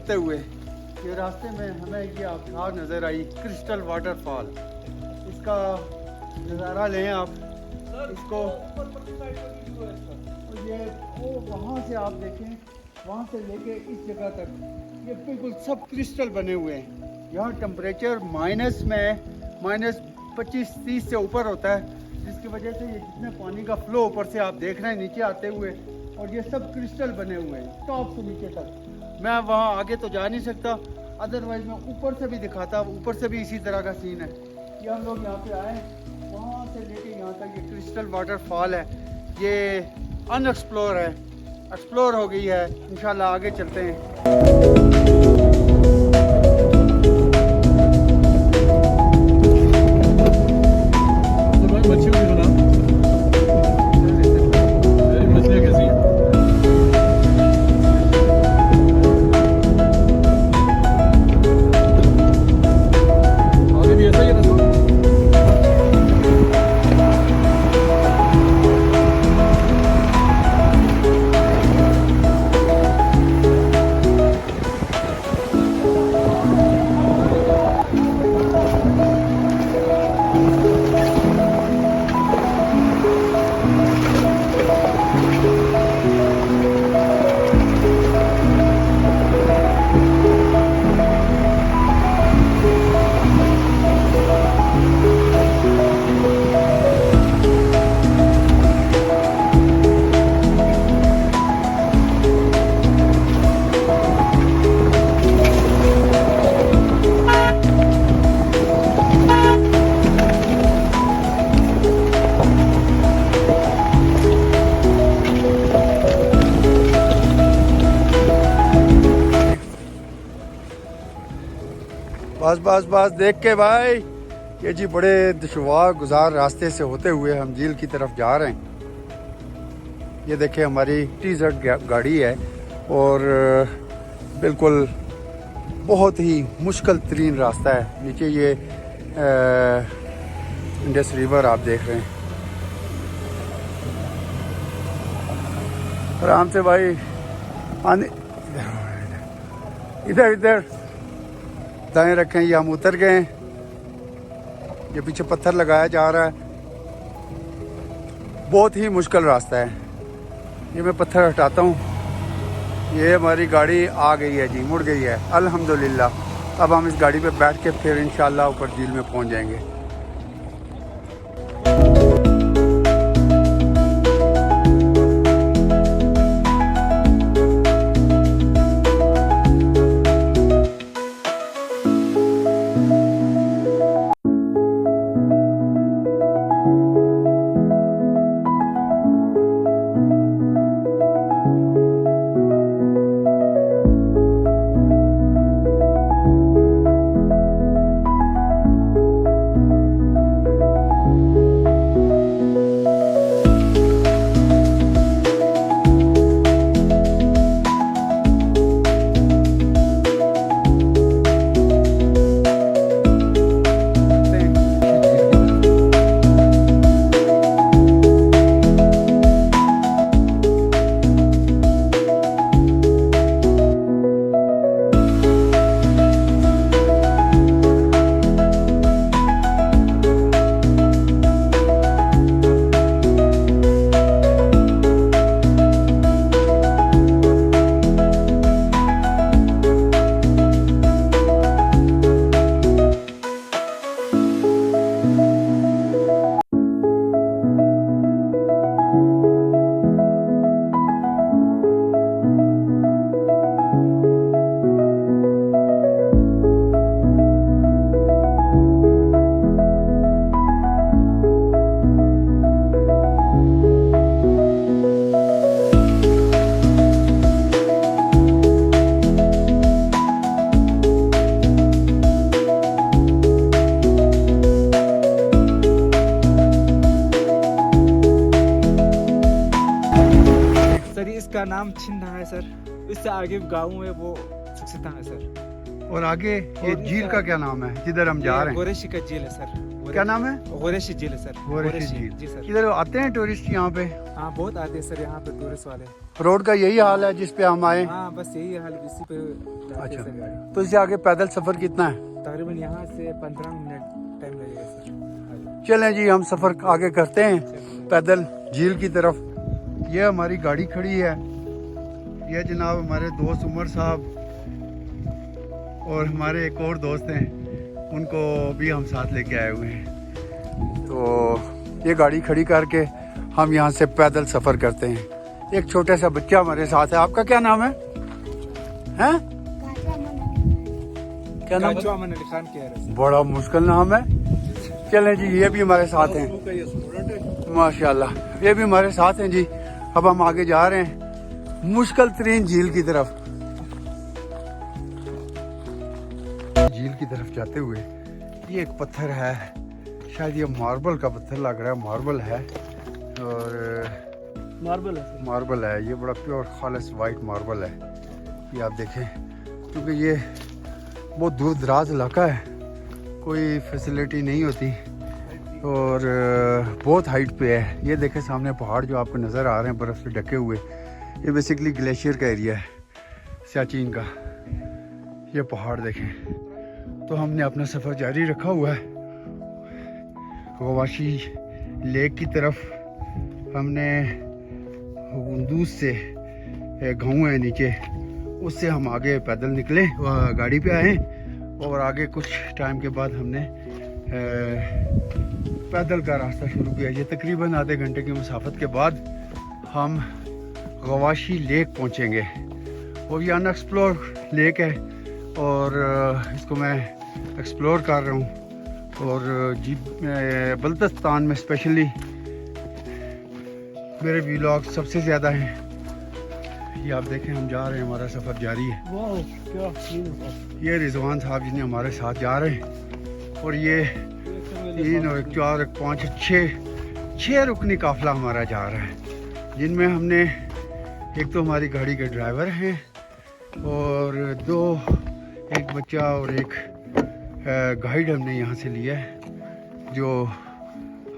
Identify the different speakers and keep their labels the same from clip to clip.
Speaker 1: चलते हुए ये रास्ते में हमें ये आबशार नज़र आई, क्रिस्टल वाटरफॉल। इसका नज़ारा लें आप इसको। और ये वो वहाँ से आप देखें, वहाँ से लेके इस जगह तक ये बिल्कुल सब क्रिस्टल बने हुए हैं। यहाँ टेम्परेचर माइनस में -25-30 से ऊपर होता है, जिसकी वजह से ये जितने पानी का फ्लो ऊपर से आप देख रहे हैं नीचे आते हुए, और ये सब क्रिस्टल बने हुए हैं टॉप से नीचे तक। मैं वहाँ आगे तो जा नहीं सकता, अदरवाइज मैं ऊपर से भी दिखाता, ऊपर से भी इसी तरह का सीन है। ये हम लोग यहाँ पे आए, वहाँ से लेके यहाँ तक ये क्रिस्टल वाटरफॉल है। ये अनएक्सप्लोर है, एक्सप्लोर हो गई है। इंशाल्लाह आगे चलते हैं। बस देख के भाई, ये जी बड़े दुश्वार गुजार रास्ते से होते हुए हम झील की तरफ जा रहे हैं। ये देखिए हमारी टीजर्ट गाड़ी है और बिल्कुल बहुत ही मुश्किल तरीन रास्ता है। नीचे ये इंडस रिवर आप देख रहे हैं। आराम से भाई आने, इधर इधर दाएं रखें। ये हम उतर गए, ये पीछे पत्थर लगाया जा रहा है। बहुत ही मुश्किल रास्ता है। ये मैं पत्थर हटाता हूँ। ये हमारी गाड़ी आ गई है जी, मुड़ गई है अल्हम्दुलिल्लाह। अब हम इस गाड़ी पे बैठ के फिर इंशाल्लाह ऊपर झील में पहुँच जाएंगे।
Speaker 2: इसका नाम छिंदा है सर। इससे आगे गाँव है वो सुखसिता है सर।
Speaker 1: और आगे ये झील का क्या नाम है जिधर हम जा रहे हैं?
Speaker 2: गोरेशी का झील है सर।
Speaker 1: क्या नाम है?
Speaker 2: गोरेशी झील है सर।
Speaker 1: गोरेशी झील।
Speaker 2: जी सर।
Speaker 1: इधर आते हैं टूरिस्ट यहाँ पे?
Speaker 2: हाँ बहुत आते हैं सर यहाँ पे टूरिस्ट वाले।
Speaker 1: रोड का यही हाल है जिस पे हम आए?
Speaker 2: हाँ बस यही हाल, इसी पे जाते हैं सर गाड़ी।
Speaker 1: तो इससे आगे पैदल सफर कितना है?
Speaker 2: तकरीबन यहाँ से 15 मिनट टाइम लगेगा सर।
Speaker 1: चलें जी, हम सफर आगे करते हैं पैदल झील की तरफ। ये हमारी गाड़ी खड़ी है, ये जनाब हमारे दोस्त उमर साहब और हमारे एक और दोस्त हैं, उनको भी हम साथ लेके आए हुए हैं। तो ये गाड़ी खड़ी करके हम यहाँ से पैदल सफ़र करते हैं। एक छोटा सा बच्चा हमारे साथ है। आपका क्या नाम है? हैं? क्या नाम है?
Speaker 2: अमन अली खान के।
Speaker 1: बड़ा मुश्किल नाम है। चलें जी, ये भी हमारे साथ हैं माशाल्लाह, ये भी हमारे साथ हैं जी। अब हम आगे जा रहे हैं मुश्किल तरीन झील की तरफ। झील की तरफ जाते हुए ये एक पत्थर है, शायद ये मार्बल का पत्थर लग रहा है, मार्बल है और मार्बल है। ये बड़ा प्योर खालिस वाइट मार्बल है। ये आप देखें, क्योंकि ये बहुत दूर दराज इलाका है, कोई फैसिलिटी नहीं होती और बहुत हाइट पे है। ये देखें सामने पहाड़ जो आपको नज़र आ रहे हैं बर्फ़ से ढके हुए, ये बेसिकली ग्लेशियर का एरिया है, सियाचिन का। ये पहाड़ देखें। तो हमने अपना सफ़र जारी रखा हुआ है गवाशी लेक की तरफ। हमने हुंदूस से गाँव है नीचे, उससे हम आगे पैदल निकले, गाड़ी पे आए और आगे कुछ टाइम के बाद हमने पैदल का रास्ता शुरू किया। ये तकरीबन आधे घंटे की मुसाफत के बाद हम गवाशी लेक पहुंचेंगे। और ये अनएक्सप्लोर लेक है और इसको मैं एक्सप्लोर कर रहा हूँ। और जी बल्तिस्तान में स्पेशली मेरे व्लॉग सबसे ज़्यादा हैं। ये आप देखें, हम जा रहे हैं, हमारा सफ़र जारी है। वाह क्या सीन है। ये रिजवान साहब जिन्हें हमारे साथ जा रहे हैं और ये 3 और 4 और 5 6 रुकनी काफ़िला हमारा जा रहा है, जिनमें हमने एक तो हमारी गाड़ी के ड्राइवर हैं और 2 एक बच्चा और एक गाइड हमने यहाँ से लिया है जो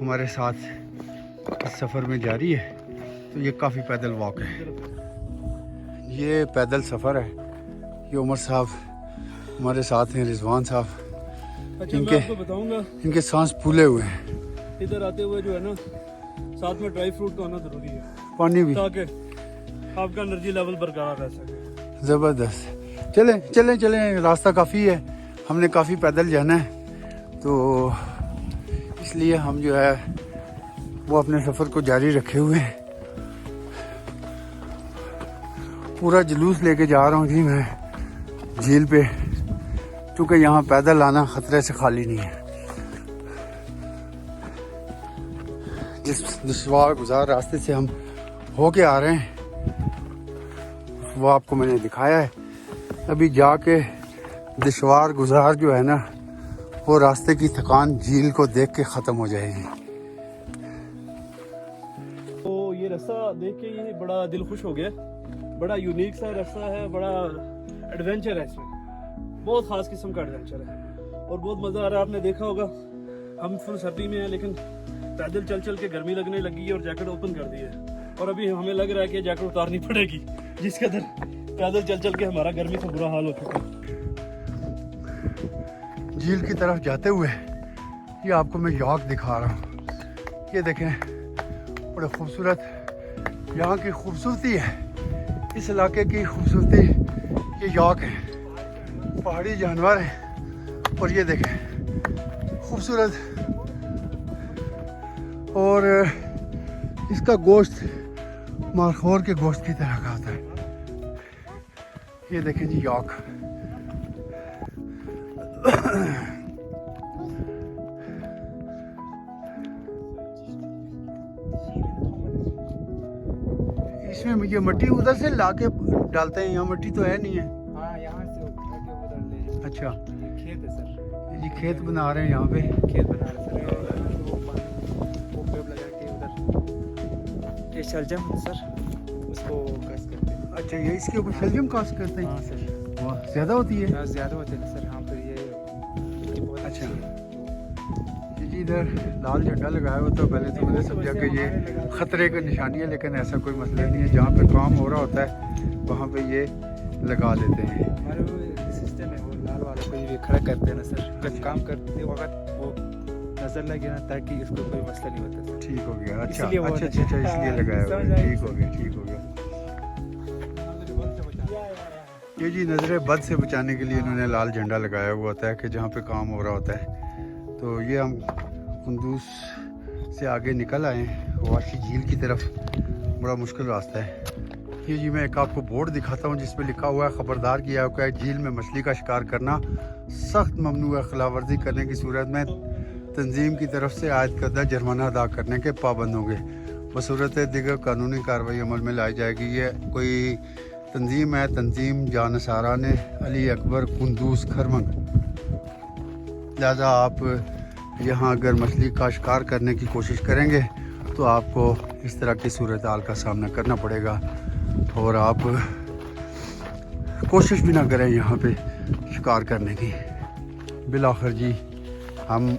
Speaker 1: हमारे साथ इस सफ़र में जारी है। तो ये काफ़ी पैदल वॉक है, ये पैदल सफ़र है। ये उमर साहब हमारे साथ हैं, रिजवान साहब।
Speaker 3: अच्छा, मैं आपको बताऊंगा,
Speaker 1: इनके सांस फूले हुए हैं।
Speaker 3: इधर आते हुए जो है ना, साथ में ड्राई फ्रूट का होना ज़रूरी है,
Speaker 1: पानी भी,
Speaker 3: ताकि आपका एनर्जी लेवल बरकरार रह सके।
Speaker 1: ज़बरदस्त। चलें चलें चलें, रास्ता काफ़ी है, हमने काफ़ी पैदल जाना है, तो इसलिए हम जो है वो अपने सफ़र को जारी रखे हुए हैं। पूरा जुलूस लेके जा रहा हूँ जी मैं झील पे, क्योंकि यहाँ पैदल आना ख़तरे से खाली नहीं है। जिस दुश्वार गुजार रास्ते से हम होके आ रहे हैं वो आपको मैंने दिखाया है। अभी जाके दुश्वार गुजार जो है ना, वो रास्ते की थकान झील को देख के ख़त्म हो जाएगी।
Speaker 3: तो ये रास्ता देख के ये बड़ा दिल खुश हो गया। बड़ा यूनिक सा रास्ता है, बड़ा एडवेंचर है इसमें, बहुत ख़ास किस्म का एडवेंचर है और बहुत मज़ा आ रहा है। आपने देखा होगा हम फुल सर्दी में हैं, लेकिन पैदल चल चल के गर्मी लगने लगी है और जैकेट ओपन कर दी है। और अभी हमें लग रहा है कि जैकेट उतारनी पड़ेगी, जिस कदर पैदल चल चल के हमारा गर्मी से बुरा हाल हो चुका है।
Speaker 1: झील की तरफ जाते हुए ये आपको मैं याक दिखा रहा हूँ। ये देखें, बड़ा खूबसूरत यहाँ की खूबसूरती है, इस इलाके की खूबसूरती। ये याक है, पहाड़ी जानवर है और ये देखें खूबसूरत। और इसका गोश्त मारखोर के गोश्त की तरह का होता है। ये देखें जी याक। इसमें ये मट्टी उधर से लाके डालते हैं, यहाँ मट्टी तो है नहीं है।
Speaker 2: हाँ यहाँ से उधर ले।
Speaker 1: अच्छा,
Speaker 2: ये खेत है सर,
Speaker 1: ये खेत बना रहे हैं यहाँ पे,
Speaker 2: खेत बना रहे सर। वो पेड़ लगा के उधर ये शलजम है सर, उसको कस करते हैं।
Speaker 1: अच्छा, ये इसके ऊपर शलजम कास्ट करते हैं।
Speaker 2: हाँ सर,
Speaker 1: वाह, ज़्यादा होती है।
Speaker 2: ज़्यादा होते हैं सर यहाँ पर। ये बहुत
Speaker 1: अच्छा, जी इधर लाल झंडा लगाया हुआ था, पहले तो मैंने समझा कि ये ख़तरे की निशानी है, लेकिन ऐसा कोई मसला नहीं है। जहाँ पे काम हो रहा होता है वहाँ पे ये लगा देते हैं।
Speaker 2: हमारे वो सिस्टम है, वो लाल वाले को ये खड़ा करते हैं ना सर, जब काम करते वक्त वो नज़र लगे ना, ताकि इसको कोई मसला नहीं होता सर।
Speaker 1: ठीक हो गया, अच्छा
Speaker 2: इसलिए वो
Speaker 1: अच्छा अच्छा अच्छा, इसलिए लगाया हुआ
Speaker 2: समझ
Speaker 1: है।
Speaker 2: आई।
Speaker 1: ठीक हो गया, ठीक हो गया। ये जी नज़र बद से बचाने के लिए इन्होंने लाल झंडा लगाया हुआ होता है कि जहाँ पे काम हो रहा होता है। तो ये हम कुंदूस से आगे निकल आए हैं वाशी झील की तरफ। बड़ा मुश्किल रास्ता है ये जी। मैं एक आपको बोर्ड दिखाता हूँ जिस पे लिखा हुआ है, ख़बरदार किया हुआ है, झील में मछली का शिकार करना सख्त ममनू है। खिलाफवर्जी करने की सूरत में तंजीम की तरफ से आयद करदा जुर्माना अदा करने के पाबंद होंगे। बसूरत दिगर कानूनी कार्रवाई अमल में लाई जाएगी। ये कोई तंजीम है, तंजीम जानसारा ने अली अकबर कुंदूस खरमंग। लिहाजा आप यहाँ अगर मछली का शिकार करने की कोशिश करेंगे तो आपको इस तरह की सूरत हाल का सामना करना पड़ेगा, और आप कोशिश भी ना करें यहाँ पे शिकार करने की। बिलाखिर जी हम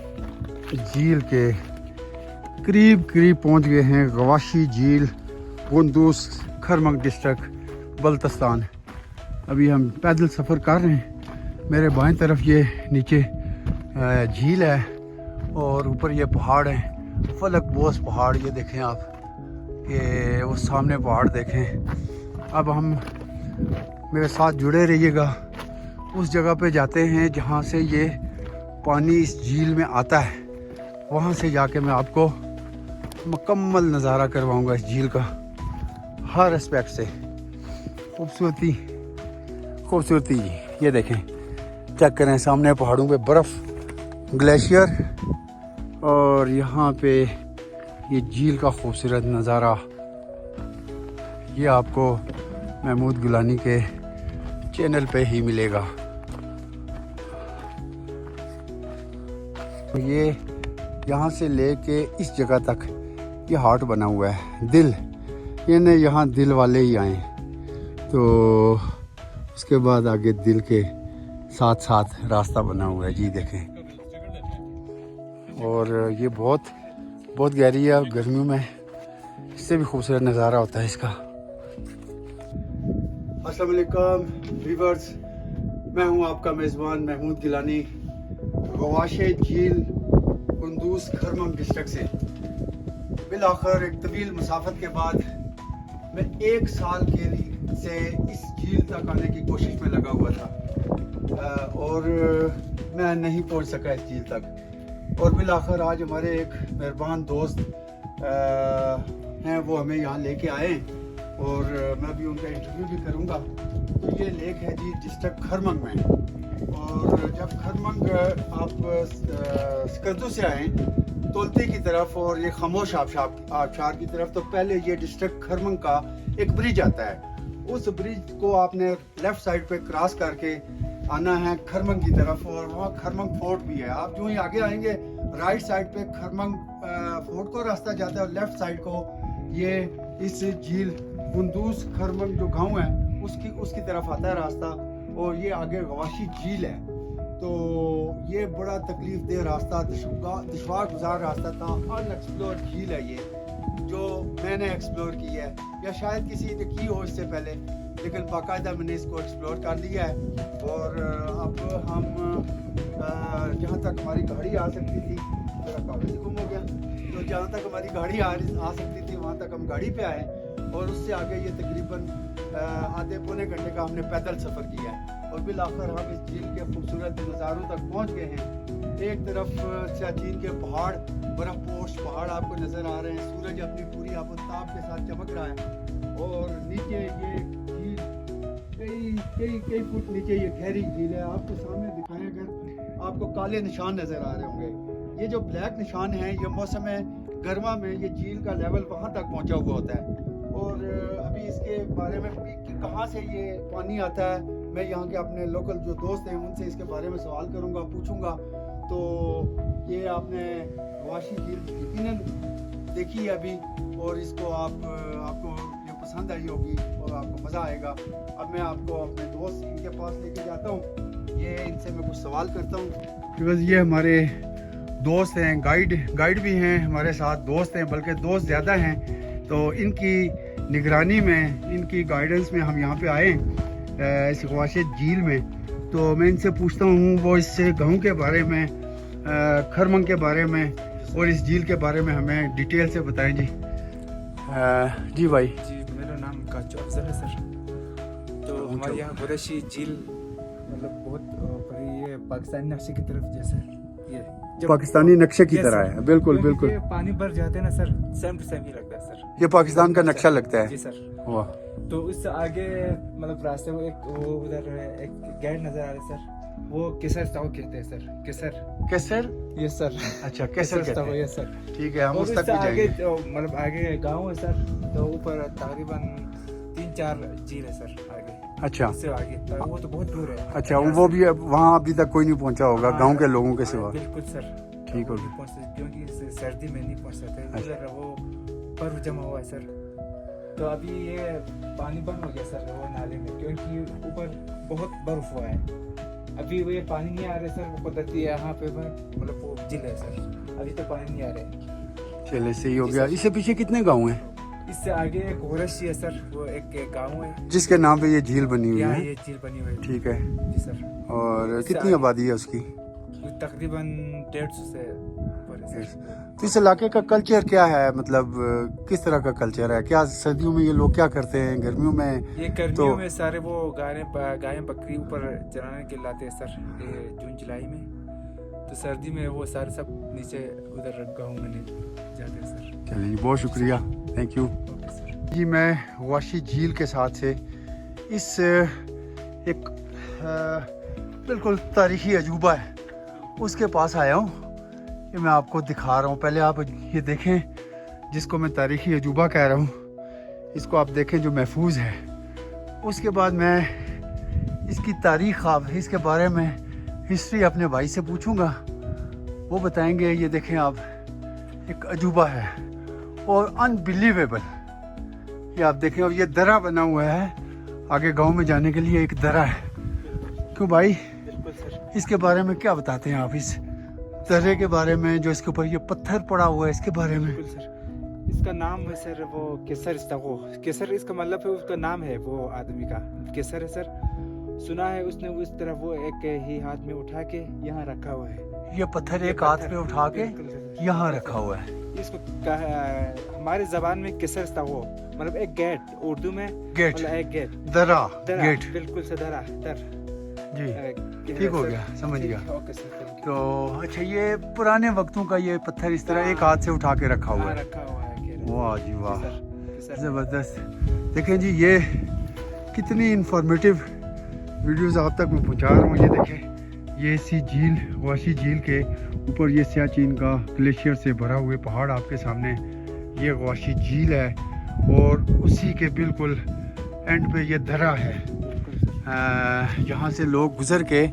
Speaker 1: झील के करीब पहुँच गए हैं। गवाशी झील, कुंदूस खरमंग डिस्ट्रिक्ट, बल्तिस्तान। अभी हम पैदल सफ़र कर रहे हैं। मेरे बाएं तरफ ये नीचे झील है और ऊपर ये पहाड़ है, फलक बोस पहाड़। ये देखें आप, ये वो सामने पहाड़ देखें। अब हम मेरे साथ जुड़े रहिएगा। उस जगह पे जाते हैं जहाँ से ये पानी इस झील में आता है। वहाँ से जाके मैं आपको मुकम्मल नज़ारा करवाऊँगा इस झील का, हर एस्पेक्ट से। खूबसूरती जी ये देखें, चेक करें सामने पहाड़ों पे बर्फ़, ग्लेशियर, और यहाँ पे ये झील का खूबसूरत नज़ारा। ये आपको महमूद गिलानी के चैनल पे ही मिलेगा। ये यहाँ से लेके इस जगह तक ये हाट बना हुआ है, दिल, यानी यहाँ दिल वाले ही आए। तो उसके बाद आगे दिल के साथ साथ रास्ता बना हुआ है जी, देखें। और ये बहुत गहरी है, गर्मियों में इससे भी खूबसूरत नज़ारा होता है इसका। अस्सलाम वालेकुम व्यूअर्स, मैं हूं आपका मेज़बान महमूद गिलानी, गवाशे झील, कुंदूस खरमंग डिस्ट्रिक्ट से। बिलाखिर एक तवील मुसाफत के बाद मैं 1 साल के लिए से इस झील तक आने की कोशिश में लगा हुआ था, और मैं नहीं पहुंच सका इस झील तक। और बिलाखिर आज हमारे एक मेहरबान दोस्त हैं, वो हमें यहाँ लेके आए, और मैं भी उनका इंटरव्यू भी करूँगा। तो ये लेक है जी डिस्ट्रिक्ट खरमंग में। और जब खरमंग आप स्कर्दू से आएँ तोलती की तरफ और ये खामोश आबशार की तरफ, तो पहले ये डिस्ट्रिक्ट खरमंग का एक ब्रिज आता है। उस ब्रिज को आपने लेफ़्ट साइड पे क्रॉस करके आना है खरमंग की तरफ, और वहाँ खरमंग फोर्ट भी है। आप जो ही आगे आएंगे राइट साइड पे खरमंग फोर्ट को रास्ता जाता है, और लेफ़्ट साइड को ये इस झील कुंदूस खरमंग जो गांव है उसकी तरफ आता है रास्ता, और ये आगे गवाशी झील है। तो ये बड़ा तकलीफ दे रास्ता, दुश्वार गुजार रास्ता था। अनएक्सप्लोर झील है ये, जो मैंने एक्सप्लोर की है, या शायद किसी ने की हो इससे पहले, लेकिन बाकायदा मैंने इसको एक्सप्लोर कर लिया है। और अब हम जहाँ तक हमारी गाड़ी आ सकती थी, मेरा कागज गुम हो गया, तो जहाँ तक हमारी गाड़ी आ सकती थी वहाँ तक हम गाड़ी पे आए, और उससे आगे ये तकरीबन आधे पौने घंटे का हमने पैदल सफ़र किया है। और बिलाखिर हम इस झील के खूबसूरत नज़ारों तक पहुँच गए हैं। एक तरफ सियाचिन के पहाड़, बर्फपोश पहाड़ आपको नज़र आ रहे हैं, सूरज अपनी पूरी आफताब के साथ चमक रहा है, और नीचे ये झील कई फुट नीचे ये गहरी झील है। आपको सामने दिखाएं, अगर आपको काले निशान नज़र आ रहे होंगे, ये जो ब्लैक निशान है, ये मौसम गर्मा में ये झील का लेवल वहाँ तक पहुँचा हुआ होता है। और अभी इसके बारे में कि कहाँ से ये पानी आता है, मैं यहाँ के अपने लोकल जो दोस्त हैं उनसे इसके बारे में सवाल करूँगा, पूछूँगा। तो ये आपने गवाशी झील यकीनन देखी है अभी, और इसको आपको ये पसंद आई होगी और आपको मज़ा आएगा। अब मैं आपको अपने दोस्त इनके पास लेके जाता हूँ, ये इनसे मैं कुछ सवाल करता हूँ। बस ये हमारे दोस्त हैं, गाइड भी हैं हमारे साथ, दोस्त हैं, बल्कि दोस्त ज़्यादा हैं। तो इनकी निगरानी में, इनकी गाइडेंस में हम यहाँ पे आए इस ख्वाशिद झील में। तो मैं इनसे पूछता हूँ वो इस गांव के बारे में, खरमंग के बारे में और इस झील के बारे में हमें डिटेल से बताएं जी। जी भाई।
Speaker 2: जी, मेरा नाम काचू अफजल है सर। तो हमारे यहाँ कुरैशी झील मतलब बहुत ये पाकिस्तानी नक्शे की तरफ जैसा है। ये
Speaker 1: पाकिस्तानी नक्शे की तरह है, बिल्कुल
Speaker 2: क्योंकि
Speaker 1: बिल्कुल।
Speaker 2: ये पानी भर जाते हैं ना सर, सेम टू सेम ही लगता है सर।
Speaker 1: ये पाकिस्तान का नक्शा लगता है।
Speaker 2: जी सर।
Speaker 1: वाह।
Speaker 2: तो उससे आगे मतलब रास्ते में वो उधर एक गेट नजर आ रहा है सर, वो केसर ताऊ कहते हैं सर।
Speaker 1: केसर?
Speaker 2: ये सर।
Speaker 1: अच्छा, केसर कहते हैं।
Speaker 2: ये सर।
Speaker 1: ठीक है, हम
Speaker 2: और
Speaker 1: उस तक
Speaker 2: उससे
Speaker 1: भी
Speaker 2: आगे
Speaker 1: जाएंगे।
Speaker 2: तो मतलब आगे गांव है सर, तो ऊपर तकरीबन 3-4 झील है सर आगे।
Speaker 1: अच्छा
Speaker 2: उससे आगे तो वो तो बहुत दूर है।
Speaker 1: अच्छा, वो भी वहाँ अभी तक कोई नहीं पहुँचा होगा गांव के लोगों के सिवा।
Speaker 2: बिल्कुल सर।
Speaker 1: ठीक हो
Speaker 2: वो
Speaker 1: गया।
Speaker 2: नहीं पहुंच सकते क्योंकि सर्दी में नहीं पहुंच सकते, उधर वो बर्फ जमा हुआ है सर। तो अभी ये पानी बंद हो गया सर वो नाले में, क्योंकि ऊपर बहुत बर्फ हुआ है। अभी वो ये पानी नहीं आ रहा सर, वो कुदरती यहाँ पे मतलब वो झील है सर, अभी तो पानी नहीं आ रहा।
Speaker 1: चले, सही हो गया। इससे पीछे कितने गांव हैं?
Speaker 2: इससे आगे एक कुरैशी है सर, वो एक गाँव है
Speaker 1: जिसके नाम पे ये झील बनी हुई
Speaker 2: यहाँ,
Speaker 1: है।
Speaker 2: ये झील बनी हुई है।
Speaker 1: ठीक है।
Speaker 2: जी सर।
Speaker 1: और
Speaker 2: इससे
Speaker 1: कितनी
Speaker 2: आगे-
Speaker 1: आबादी है उसकी?
Speaker 2: तकरीबन 150 से ऊपर है सर।
Speaker 1: तो इस इलाके का कल्चर क्या है, मतलब किस तरह का कल्चर है? क्या सर्दियों में ये लोग क्या करते हैं, गर्मियों में?
Speaker 2: ये गर्मियों में सारे वो गायें बकरी ऊपर चराने के लाते हैं सर, ये जून जुलाई में। तो सर्दी में वो सारे सब नीचे उधर गाँव में जाते हैं सर।
Speaker 1: चलिए, बहुत शुक्रिया, थैंक यू
Speaker 2: ओके सर।
Speaker 1: जी। मैं वाशी झील के साथ से इस एक बिल्कुल तारीखी अजूबा है उसके पास आया हूँ। ये मैं आपको दिखा रहा हूँ। पहले आप ये देखें, जिसको मैं तारीखी अजूबा कह रहा हूँ, इसको आप देखें जो महफूज है। उसके बाद मैं इसकी तारीख़, आप इसके बारे में हिस्ट्री अपने भाई से पूछूंगा, वो बताएंगे। ये देखें आप, एक अजूबा है और अनबिलीवेबल। ये आप देखें, और ये दरा बना हुआ है आगे गांव में जाने के लिए, एक दरा है। क्यों भाई,
Speaker 2: बिल्कुल सर।
Speaker 1: इसके बारे में क्या बताते हैं आप, इस दर्रे के बारे में, जो इसके ऊपर ये पत्थर पड़ा हुआ है, इसके बारे में?
Speaker 2: बिल्कुल सर। इसका नाम है सर वो केसर इस्तागो। केसर इसका मतलब है, उसका नाम है वो आदमी का केसर है सर। सुना है उसने उस तरह वो एक ही हाथ में उठा के यहाँ रखा हुआ है।
Speaker 1: ये पत्थर एक हाथ में उठा के
Speaker 2: बिल्कुल सर।
Speaker 1: यहाँ रखा हुआ है।
Speaker 2: इसको हमारे जबान में केसर इस्तागो मतलब एक गेट, उर्दू में
Speaker 1: गेट,
Speaker 2: मतलब एक गेट,
Speaker 1: दरा,
Speaker 2: दरा।
Speaker 1: गेट।
Speaker 2: बिल्कुल सर, दरा दर।
Speaker 1: जी, ठीक हो गया, समझ गया।
Speaker 2: Okay sir.
Speaker 1: तो अच्छा, ये पुराने वक्तों का ये पत्थर इस तरह एक हाथ से उठा के रखा हुआ
Speaker 2: हाँ,
Speaker 1: है।
Speaker 2: रखा हुआ है कह रहे हैं।
Speaker 1: वाह जी वाह,
Speaker 2: जी सर।
Speaker 1: ज़बरदस्त। देखें जी, ये कितनी इंफॉर्मेटिव वीडियोस आप तक मैं पहुंचा रहा हूँ। ये देखें, ये इसी झील, वाशी झील के ऊपर ये सियाचिन का ग्लेशियर से भरा हुए पहाड़ आपके सामने, ये वाशी झील है। और उसी के बिल्कुल एंड पे ये दरा है। यहाँ से लोग गुज़र के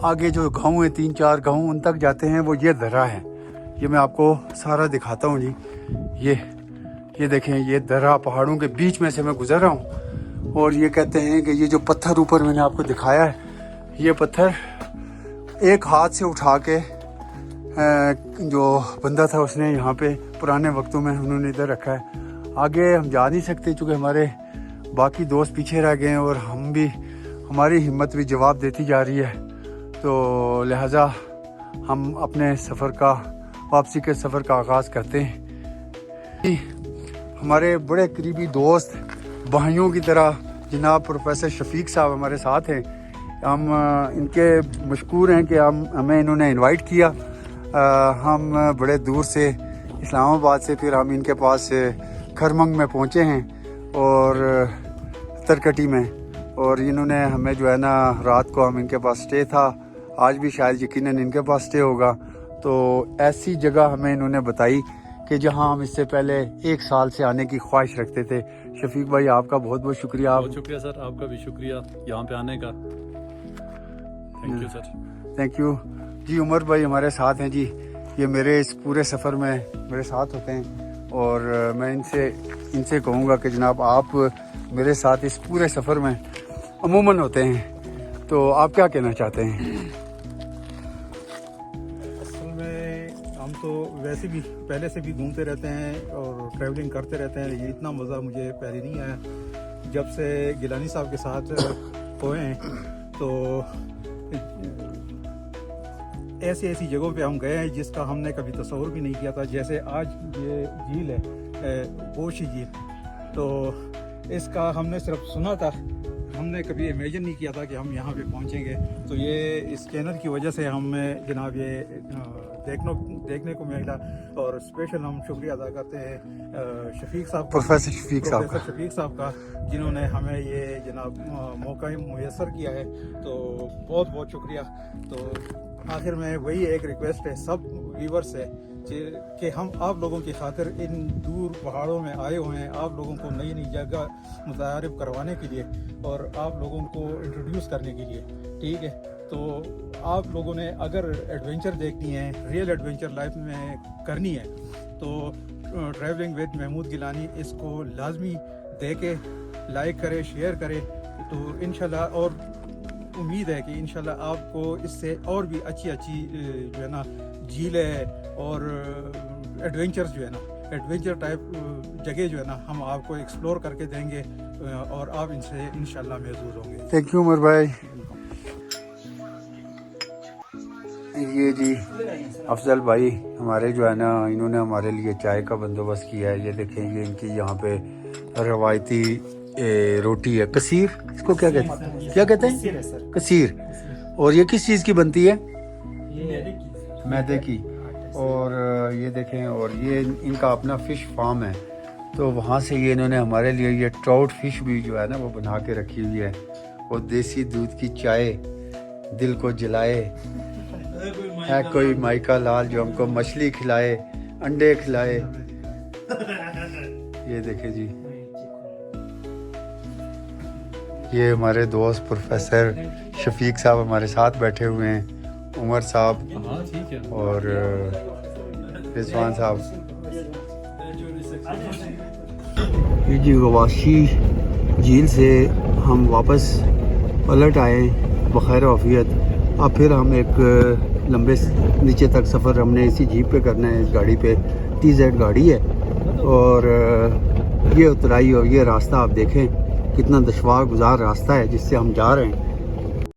Speaker 1: आगे जो गाँव है, 3-4 गाँव, उन तक जाते हैं, वो ये दरा है। ये मैं आपको सारा दिखाता हूँ जी। ये देखें, ये दरा पहाड़ों के बीच में से मैं गुज़र रहा हूँ। और ये कहते हैं कि ये जो पत्थर ऊपर मैंने आपको दिखाया है, ये पत्थर एक हाथ से उठा के जो बंदा था उसने यहाँ पे पुराने वक्तों में उन्होंने इधर रखा है। आगे हम जा नहीं सकते क्योंकि हमारे बाकी दोस्त पीछे रह गए हैं और हम भी, हमारी हिम्मत भी जवाब देती जा रही है। तो लिहाजा हम अपने सफ़र का, वापसी के सफ़र का आगाज़ करते हैं। हमारे बड़े करीबी दोस्त, भाइयों की तरह जनाब प्रोफेसर शफीक साहब हमारे साथ हैं। हम इनके मशकूर हैं कि हमें इन्होंने इनवाइट किया। हम बड़े दूर से, इस्लामाबाद से, फिर हम इनके पास खरमंग में पहुँचे हैं और तरकटी में। और इन्होंने हमें जो है ना, रात को हम इनके पास स्टे था, आज भी शायद यकीनन इनके पास स्टे होगा। तो ऐसी जगह हमें इन्होंने बताई कि जहां हम इससे पहले 1 साल से आने की ख्वाहिश रखते थे। शफीक भाई, आपका बहुत बहुत शुक्रिया।
Speaker 3: बहुत शुक्रिया सर, आपका भी शुक्रिया यहाँ पे आने का। Thank you sir.
Speaker 1: Thank you ji. Umar भाई हमारे साथ हैं जी, ये मेरे इस पूरे सफ़र में मेरे साथ होते हैं। और मैं इनसे कहूँगा कि जनाब आप मेरे साथ इस पूरे सफ़र में अमूमन होते हैं, तो आप क्या कहना चाहते हैं?
Speaker 2: असल में
Speaker 4: हम तो वैसे भी पहले से भी घूमते रहते हैं और ट्रैवलिंग करते रहते हैं। ये इतना मज़ा मुझे पहले नहीं आया। जब से गिलानी साहब के साथ हुए हैं तो ऐसी ऐसी जगहों पे हम गए हैं जिसका हमने कभी तस्वुर भी नहीं किया था। जैसे आज ये झील है बोशी झील, तो इसका हमने सिर्फ सुना था, हमने कभी इमेजिन नहीं किया था कि हम यहाँ पे पहुँचेंगे। तो ये इस चैनल की वजह से हमें जनाब ये देखने को मिला और स्पेशल हम शुक्रिया अदा करते हैं शफीक साहब,
Speaker 1: प्रोफेसर शफीक साहब का, जिन्होंने हमें ये जनाब मौका मुयसर किया है। तो बहुत बहुत शुक्रिया। तो आखिर में वही एक रिक्वेस्ट है सब व्यूवर से कि हम आप लोगों की खातिर इन दूर पहाड़ों में आए हुए हैं, आप लोगों को नई नई जगह मुतारिफ करवाने के लिए और आप लोगों को इंट्रोड्यूस करने के लिए, ठीक है। तो आप लोगों ने अगर एडवेंचर देखनी है, रियल एडवेंचर लाइफ में करनी है, तो ट्रैवलिंग विद महमूद गिलानी इसको लाजमी देके लाइक करें, शेयर करें। तो इंशाल्लाह और उम्मीद है कि इंशाल्लाह आपको इससे और भी अच्छी अच्छी जो है ना झीलें और एडवेंचर्स जो है ना एडवेंचर टाइप जगह जो है ना हम आपको एक्सप्लोर करके देंगे और आप इनसे इंशाल्लाह महसूस होंगे। थैंक यू उमर भाई। ये जी अफजल भाई हमारे जो है ना, इन्होंने हमारे लिए चाय का बंदोबस्त किया है। ये देखें, ये इनकी यहाँ पे रवायती रोटी है, कसीर इसको क्या कहते हैं कसीर। और ये किस चीज़ की बनती है? मैदे की। और ये देखें, और ये इनका अपना फ़िश फार्म है, तो वहाँ से ये इन्होंने हमारे लिए ये ट्राउट फिश भी जो है ना वो बना के रखी हुई है। और देसी दूध की चाय दिल को जलाए, है कोई माइका लाल जो हमको मछली खिलाए, अंडे खिलाए। ये देखें जी, ये हमारे दोस्त प्रोफेसर शफीक साहब हमारे साथ बैठे हुए हैं, उमर साहब और रिजवान साहब। ये जी गवाशी झील से हम वापस पलट आए बखैर आफियत। अब फिर हम एक लंबे नीचे तक सफ़र हमने इसी जीप पे करना है। इस गाड़ी पे TZ गाड़ी है और ये उतराई और ये रास्ता आप देखें कितना दुश्वार गुजार रास्ता है जिससे हम जा रहे हैं।